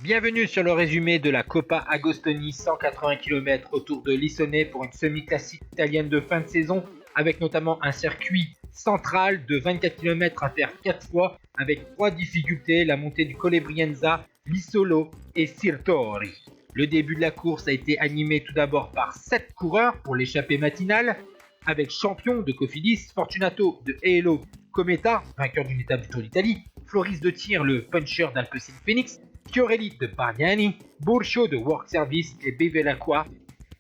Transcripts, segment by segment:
Bienvenue sur le résumé de la Coppa Agostini 180 km autour de Lissone pour une semi-classique italienne de fin de saison avec notamment un circuit central de 24 km à faire 4 fois avec 3 difficultés, la montée du Colle Brienza, l'Isolo et Sirtori. Le début de la course a été animé tout d'abord par 7 coureurs pour l'échappée matinale avec Champion de Cofidis, Fortunato de Elo Cometa, vainqueur d'une étape du Tour d'Italie, Floris de Tir, le puncher d'Alpecin Phoenix, Chiorelli de Bargnani, Burcho de Work Service et Bevilacqua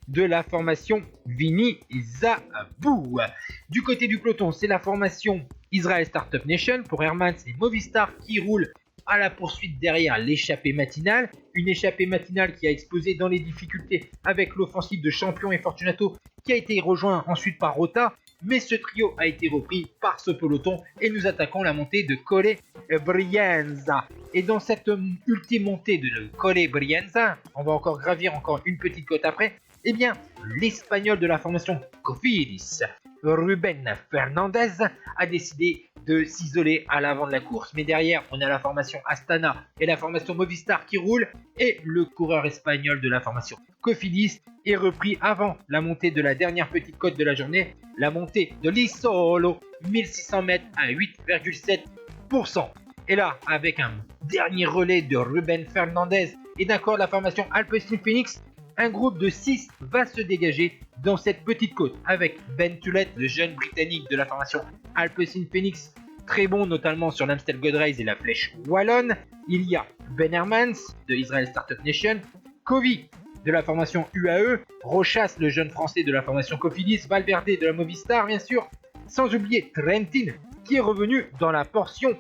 de la formation Vini Zabou. Du côté du peloton, c'est la formation Israel Startup Nation pour Hermans et Movistar qui roulent à la poursuite derrière l'échappée matinale. Une échappée matinale qui a explosé dans les difficultés avec l'offensive de Champion et Fortunato qui a été rejoint ensuite par Rota. Mais ce trio a été repris par ce peloton et nous attaquons la montée de Colle Brienza. Et dans cette ultime montée de Colle Brienza, on va encore gravir une petite côte après, eh bien, l'Espagnol de la formation Cofidis, Ruben Fernandez, a décidé de s'isoler à l'avant de la course. Mais derrière, on a la formation Astana et la formation Movistar qui roulent. Et le coureur espagnol de la formation Cofidis est repris avant la montée de la dernière petite côte de la journée, la montée de l'Isolo, 1600 mètres à 8,7%. Et là, avec un dernier relais de Ruben Fernandez et d'un corps de la formation Alpecin Phoenix, un groupe de 6 va se dégager dans cette petite côte avec Ben Tullet, le jeune britannique de la formation Alpecin Phoenix, très bon notamment sur l'Amstel Gold Race et la Flèche Wallonne. Il y a Ben Hermans de Israel Startup Nation, Covey de la formation UAE, Rochas, le jeune français de la formation Cofidis, Valverde de la Movistar bien sûr, sans oublier Trentin qui est revenu dans la portion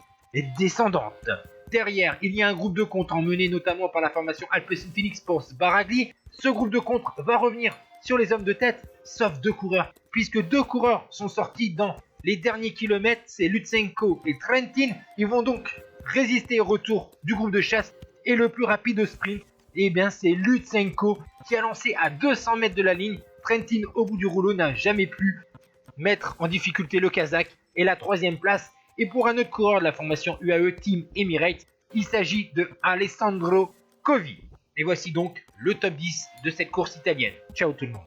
descendante. Derrière, il y a un groupe de contre emmené notamment par la formation Alpecin Phoenix pour Sbaragli. Ce groupe de contre va revenir sur les hommes de tête, sauf 2 coureurs, puisque 2 coureurs sont sortis dans les derniers kilomètres, c'est Lutsenko et Trentin. Ils vont donc résister au retour du groupe de chasse et le plus rapide au sprint, eh bien c'est Lutsenko qui a lancé à 200 mètres de la ligne. Trentin au bout du rouleau n'a jamais pu mettre en difficulté le Kazakh et la 3e place. Et pour un autre coureur de la formation UAE Team Emirates, il s'agit de Alessandro Covi. Et voici donc le top 10 de cette course italienne. Ciao tout le monde.